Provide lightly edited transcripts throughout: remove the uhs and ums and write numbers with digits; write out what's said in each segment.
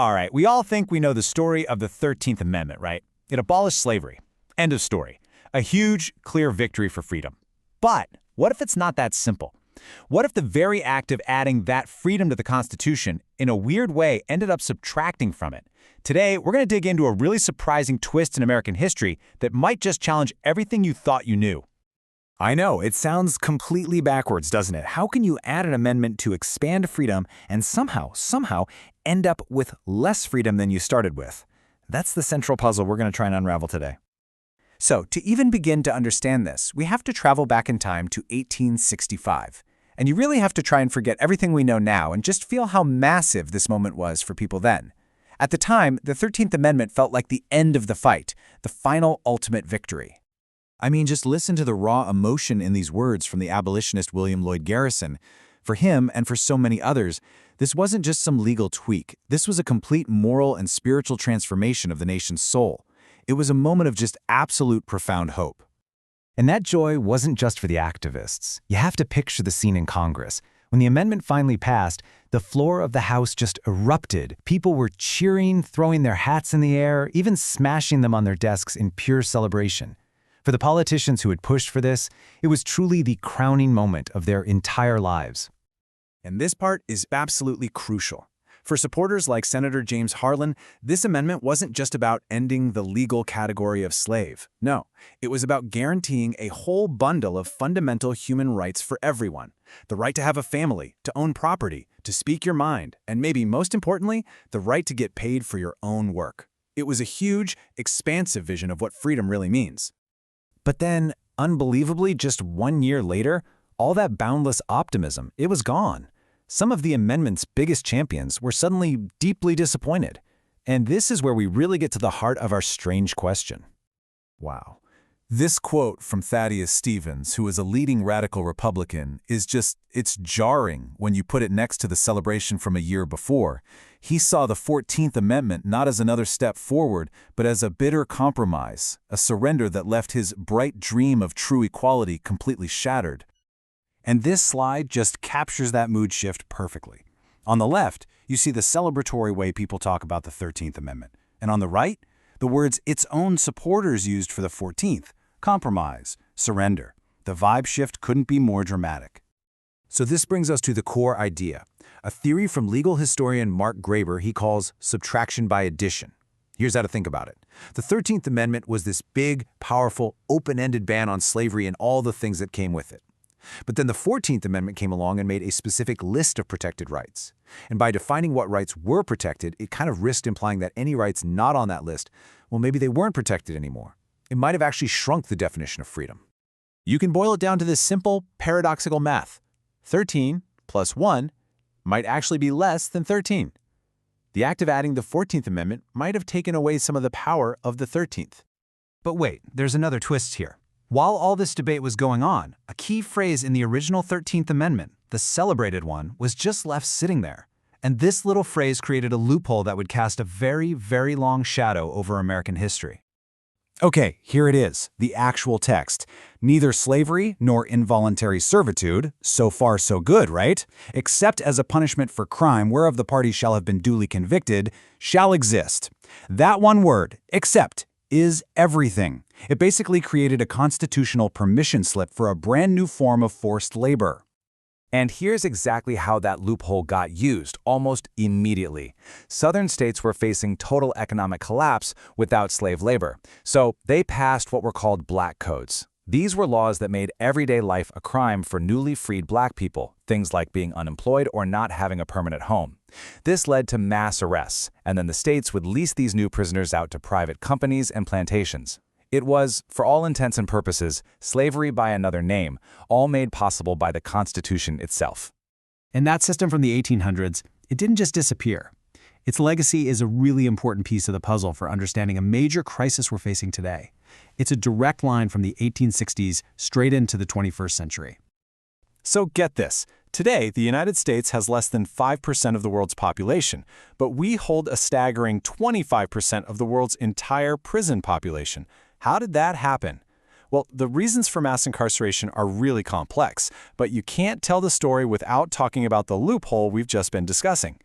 All right, we all think we know the story of the 13th Amendment, right? It abolished slavery. End of story. A huge, clear victory for freedom. But what if it's not that simple? What if the very act of adding that freedom to the Constitution, in a weird way, ended up subtracting from it? Today, we're going to dig into a really surprising twist in American history that might just challenge everything you thought you knew. I know, it sounds completely backwards, doesn't it? How can you add an amendment to expand freedom and somehow end up with less freedom than you started with? That's the central puzzle we're going to try and unravel today. So, to even begin to understand this, we have to travel back in time to 1865. And you really have to try and forget everything we know now and just feel how massive this moment was for people then. At the time, the 13th Amendment felt like the end of the fight, the final ultimate victory. I mean, just listen to the raw emotion in these words from the abolitionist William Lloyd Garrison. For him, and for so many others, this wasn't just some legal tweak. This was a complete moral and spiritual transformation of the nation's soul. It was a moment of just absolute profound hope. And that joy wasn't just for the activists. You have to picture the scene in Congress. When the amendment finally passed, the floor of the House just erupted. People were cheering, throwing their hats in the air, even smashing them on their desks in pure celebration. For the politicians who had pushed for this, it was truly the crowning moment of their entire lives. And this part is absolutely crucial. For supporters like Senator James Harlan, this amendment wasn't just about ending the legal category of slave. No, it was about guaranteeing a whole bundle of fundamental human rights for everyone. The right to have a family, to own property, to speak your mind, and maybe most importantly, the right to get paid for your own work. It was a huge, expansive vision of what freedom really means. But then, unbelievably, just 1 year later, all that boundless optimism, it was gone. Some of the amendment's biggest champions were suddenly deeply disappointed. And this is where we really get to the heart of our strange question. Wow. This quote from Thaddeus Stevens, who was a leading radical Republican, it's jarring when you put it next to the celebration from a year before. He saw the 14th Amendment not as another step forward, but as a bitter compromise, a surrender that left his bright dream of true equality completely shattered. And this slide just captures that mood shift perfectly. On the left, you see the celebratory way people talk about the 13th Amendment. And on the right, the words its own supporters used for the 14th, compromise, surrender. The vibe shift couldn't be more dramatic. So this brings us to the core idea, a theory from legal historian Mark Graber he calls subtraction by addition. Here's how to think about it. The 13th Amendment was this big, powerful, open-ended ban on slavery and all the things that came with it. But then the 14th Amendment came along and made a specific list of protected rights. And by defining what rights were protected, it kind of risked implying that any rights not on that list, well, maybe they weren't protected anymore. It might have actually shrunk the definition of freedom. You can boil it down to this simple, paradoxical math. 13 plus 1 might actually be less than 13. The act of adding the 14th Amendment might have taken away some of the power of the 13th. But wait, there's another twist here. While all this debate was going on, a key phrase in the original 13th Amendment, the celebrated one, was just left sitting there. And this little phrase created a loophole that would cast a very, very long shadow over American history. Okay, here it is, the actual text. Neither slavery nor involuntary servitude, so far so good, right? Except as a punishment for crime whereof the party shall have been duly convicted, shall exist. That one word, except, is everything. It basically created a constitutional permission slip for a brand new form of forced labor. And here's exactly how that loophole got used, almost immediately. Southern states were facing total economic collapse without slave labor, so they passed what were called black codes. These were laws that made everyday life a crime for newly freed black people, things like being unemployed or not having a permanent home. This led to mass arrests, and then the states would lease these new prisoners out to private companies and plantations. It was, for all intents and purposes, slavery by another name, all made possible by the Constitution itself. And that system from the 1800s, it didn't just disappear. Its legacy is a really important piece of the puzzle for understanding a major crisis we're facing today. It's a direct line from the 1860s straight into the 21st century. So get this. Today, the United States has less than 5% of the world's population, but we hold a staggering 25% of the world's entire prison population. How did that happen? Well, the reasons for mass incarceration are really complex, but you can't tell the story without talking about the loophole we've just been discussing.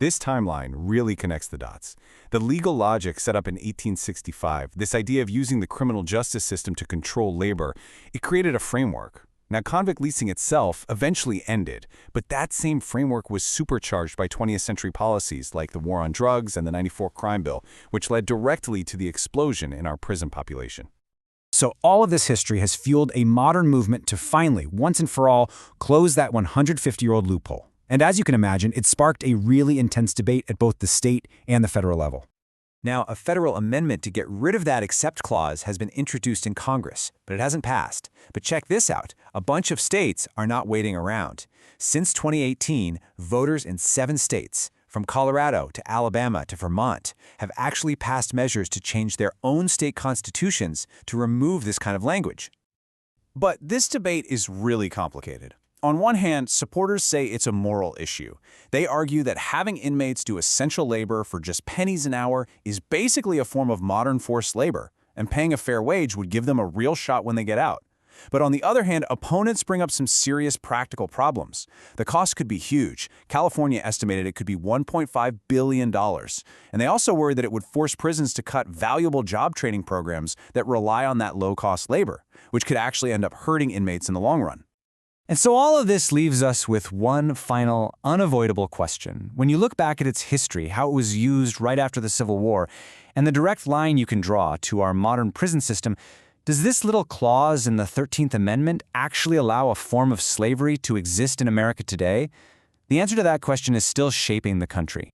This timeline really connects the dots. The legal logic set up in 1865, this idea of using the criminal justice system to control labor, it created a framework. Now, convict leasing itself eventually ended, but that same framework was supercharged by 20th century policies like the war on drugs and the '94 crime bill, which led directly to the explosion in our prison population. So all of this history has fueled a modern movement to finally, once and for all, close that 150-year-old loophole. And as you can imagine, it sparked a really intense debate at both the state and the federal level. Now, a federal amendment to get rid of that except clause has been introduced in Congress, but it hasn't passed. But check this out. A bunch of states are not waiting around. Since 2018, voters in 7 states, from Colorado to Alabama to Vermont, have actually passed measures to change their own state constitutions to remove this kind of language. But this debate is really complicated. On one hand, supporters say it's a moral issue. They argue that having inmates do essential labor for just pennies an hour is basically a form of modern forced labor, and paying a fair wage would give them a real shot when they get out. But on the other hand, opponents bring up some serious practical problems. The cost could be huge. California estimated it could be $1.5 billion. And they also worry that it would force prisons to cut valuable job training programs that rely on that low-cost labor, which could actually end up hurting inmates in the long run. And so all of this leaves us with one final, unavoidable question. When you look back at its history, how it was used right after the Civil War, and the direct line you can draw to our modern prison system, does this little clause in the 13th Amendment actually allow a form of slavery to exist in America today? The answer to that question is still shaping the country.